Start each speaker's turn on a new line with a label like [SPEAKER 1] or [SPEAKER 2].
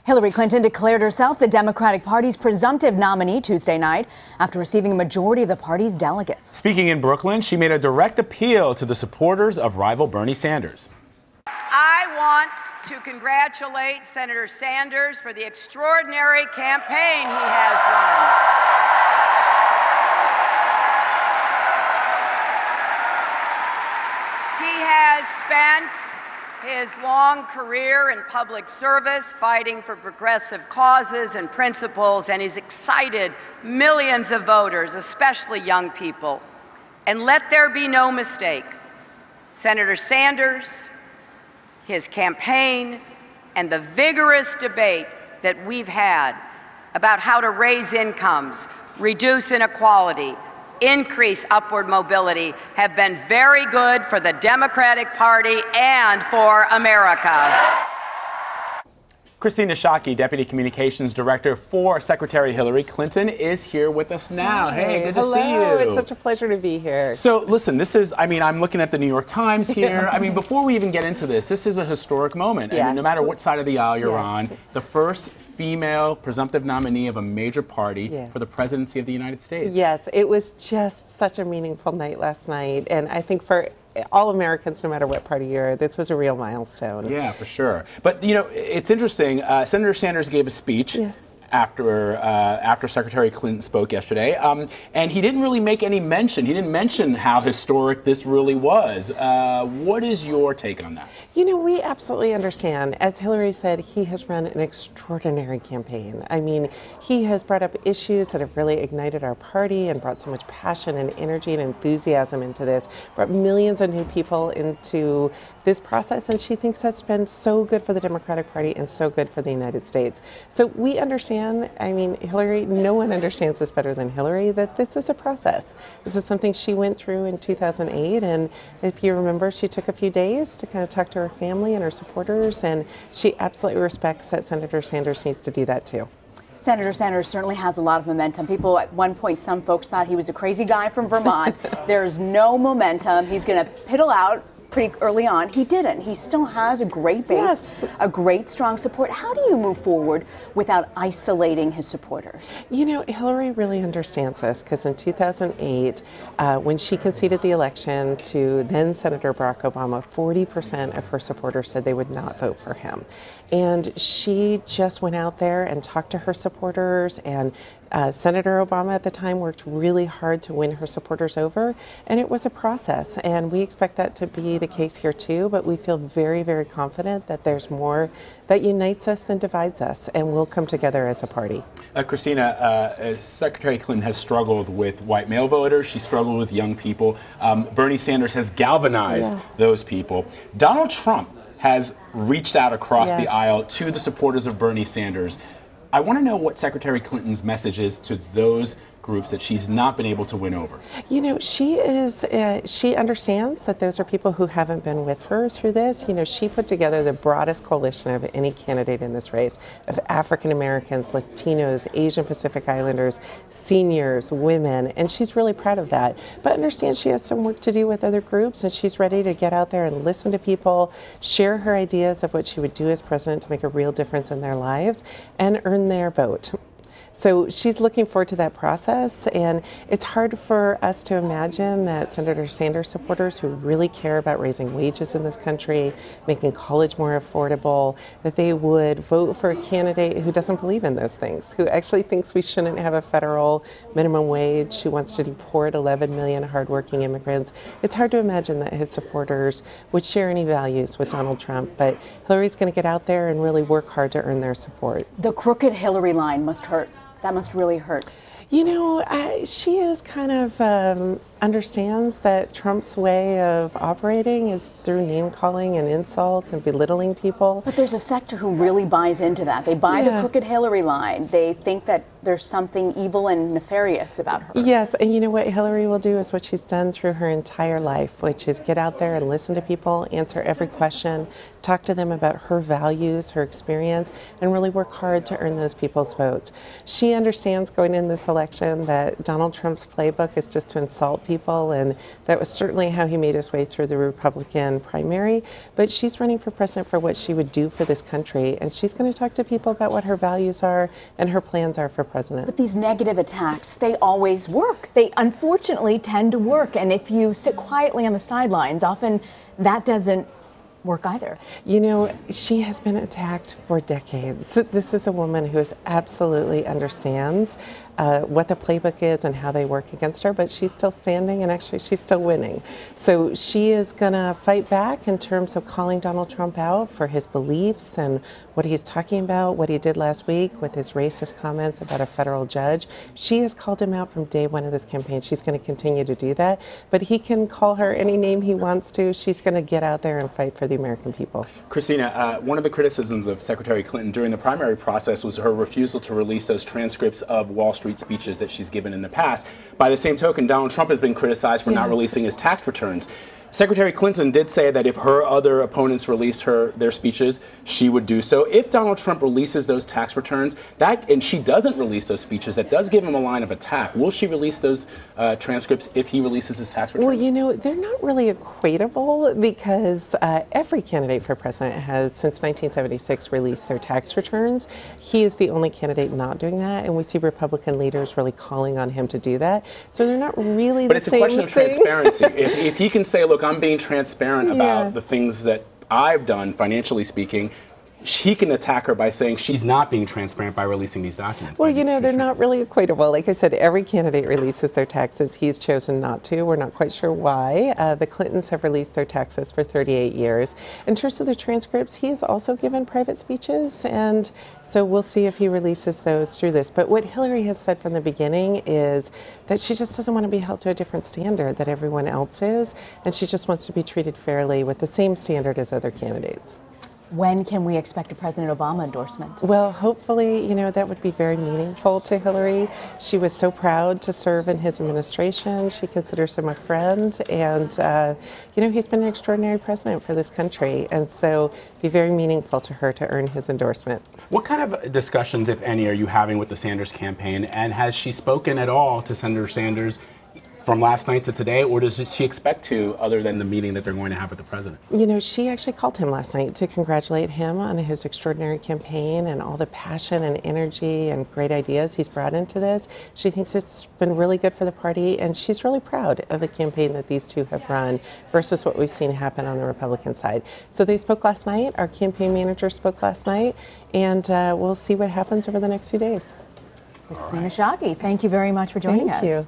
[SPEAKER 1] Hillary Clinton declared herself the Democratic Party's presumptive nominee Tuesday night after receiving a majority of the party's delegates.
[SPEAKER 2] Speaking in Brooklyn, she made a direct appeal to the supporters of rival Bernie Sanders.
[SPEAKER 3] I want to congratulate Senator Sanders for the extraordinary campaign he has run. He has spent his long career in public service fighting for progressive causes and principles, and he's excited millions of voters, especially young people. And let there be no mistake, Senator Sanders, his campaign, and the vigorous debate that we've had about how to raise incomes, reduce inequality, increase upward mobility have been very good for the Democratic Party and for America.
[SPEAKER 2] Kristina Schake, Deputy Communications Director for Secretary Hillary Clinton, is here with us now. Hey, good to see you.
[SPEAKER 4] It's such a pleasure to be here.
[SPEAKER 2] So, listen, this is, I'm looking at the New York Times here. Before we even get into this is a historic moment.
[SPEAKER 4] Yes.
[SPEAKER 2] No matter what side of the aisle you're on, the first female presumptive nominee of a major party for the presidency of the United States.
[SPEAKER 4] Yes, it was just such a meaningful night last night. And I think for all Americans, no matter what party you're, this was a real milestone.
[SPEAKER 2] Yeah, for sure. But, it's interesting. Senator Sanders gave a speech after Secretary Clinton spoke yesterday, and he didn't really make any mention. He didn't mention how historic this really was. What is your take on that?
[SPEAKER 4] We absolutely understand. As Hillary said, he has run an extraordinary campaign. He has brought up issues that have really ignited our party and brought so much passion and energy and enthusiasm into this, brought millions of new people into this process, and she thinks that's been so good for the Democratic Party and so good for the United States. So we understand, Hillary, no one understands this better than Hillary, that this is a process. This is something she went through in 2008, and if you remember, she took a few days to kind of talk to her family and her supporters, and she absolutely respects that Senator Sanders needs to do that too.
[SPEAKER 1] Senator Sanders certainly has a lot of momentum. People at one point, some folks thought he was a crazy guy from Vermont. There's no momentum. He's going to piddle out pretty early on. He didn't. He still has a great base, a great strong support. How do you move forward without isolating his supporters?
[SPEAKER 4] Hillary really understands this, because in 2008, when she conceded the election to then Senator Barack Obama, 40% of her supporters said they would not vote for him. And she just went out there and talked to her supporters, and Senator Obama at the time worked really hard to win her supporters over, and it was a process, and we expect that to be the case here too, but we feel very, very confident that there's more that unites us than divides us, and we'll come together as a party.
[SPEAKER 2] Kristina, Secretary Clinton has struggled with white male voters. She struggled with young people. Bernie Sanders has galvanized those people. Donald Trump has reached out across the aisle to the supporters of Bernie Sanders. I want to know what Secretary Clinton's message is to those groups that she's not been able to win over. She
[SPEAKER 4] understands that those are people who haven't been with her through this. She put together the broadest coalition of any candidate in this race, of African Americans, Latinos, Asian Pacific Islanders, seniors, women, and she's really proud of that. But understand she has some work to do with other groups, and she's ready to get out there and listen to people, share her ideas of what she would do as president to make a real difference in their lives, and earn their vote. So she's looking forward to that process, and it's hard for us to imagine that Senator Sanders supporters who really care about raising wages in this country, making college more affordable, that they would vote for a candidate who doesn't believe in those things, who actually thinks we shouldn't have a federal minimum wage, who wants to deport 11 million hardworking immigrants. It's hard to imagine that his supporters would share any values with Donald Trump, but Hillary's going to get out there and really work hard to earn their support.
[SPEAKER 1] The crooked Hillary line must hurt. That must really hurt.
[SPEAKER 4] She is kind of understands that Trump's way of operating is through name-calling and insults and belittling people.
[SPEAKER 1] But there's a sector who really buys into that. They buy the crooked Hillary line. They think that there's something evil and nefarious about her.
[SPEAKER 4] Yes, and you know what Hillary will do is what she's done through her entire life, which is get out there and listen to people, answer every question, talk to them about her values, her experience, and really work hard to earn those people's votes. She understands going in this election that Donald Trump's playbook is just to insult people, and that was certainly how he made his way through the Republican primary. But she's running for president for what she would do for this country, and she's going to talk to people about what her values are and her plans are for president.
[SPEAKER 1] But these negative attacks, they always work. They unfortunately tend to work, and if you sit quietly on the sidelines, often that doesn't work either.
[SPEAKER 4] You know, she has been attacked for decades. This is a woman who absolutely understands what the playbook is and how they work against her, but she's still standing, and actually she's still winning. So she is going to fight back in terms of calling Donald Trump out for his beliefs and what he's talking about, what he did last week with his racist comments about a federal judge. She has called him out from day one of this campaign. She's going to continue to do that, but he can call her any name he wants to. She's going to get out there and fight for the American people.
[SPEAKER 2] Kristina, one of the criticisms of Secretary Clinton during the primary process was her refusal to release those transcripts of Wall Street speeches that she's given in the past. By the same token, Donald Trump has been criticized for not releasing his tax returns. Secretary Clinton did say that if her other opponents released their speeches, she would do so. If Donald Trump releases those tax returns, and she doesn't release those speeches, that does give him a line of attack. Will she release those transcripts if he releases his tax returns?
[SPEAKER 4] Well, you know, they're not really equatable because every candidate for president has, since 1976, released their tax returns. He is the only candidate not doing that, and we see Republican leaders really calling on him to do that. So they're not really the same thing. But it's a question of
[SPEAKER 2] transparency. If he can say, look, I'm being transparent about the things that I've done, financially speaking, he can attack her by saying she's not being transparent by releasing these documents.
[SPEAKER 4] Well, you know, they're not really equatable. Like I said, every candidate releases their taxes. He's chosen not to. We're not quite sure why. The Clintons have released their taxes for 38 years. In terms of the transcripts, he has also given private speeches, and so we'll see if he releases those through this. But what Hillary has said from the beginning is that she just doesn't want to be held to a different standard that everyone else is, and she just wants to be treated fairly with the same standard as other candidates.
[SPEAKER 1] When can we expect a President Obama endorsement?
[SPEAKER 4] Well, hopefully, you know, that would be very meaningful to Hillary. She was so proud to serve in his administration. She considers him a friend, and, you know, he's been an extraordinary president for this country, and so it'd be very meaningful to her to earn his endorsement.
[SPEAKER 2] What kind of discussions, if any, are you having with the Sanders campaign, and has she spoken at all to Senator Sanders from last night to today, or does she expect to, other than the meeting that they're going to have with the president?
[SPEAKER 4] You know, she actually called him last night to congratulate him on his extraordinary campaign and all the passion and energy and great ideas he's brought into this. She thinks it's been really good for the party, and she's really proud of the campaign that these two have run versus what we've seen happen on the Republican side. So they spoke last night. Our campaign manager spoke last night, and we'll see what happens over the next few days.
[SPEAKER 1] Kristina Schake, thank you very much for joining us.
[SPEAKER 4] Thank you.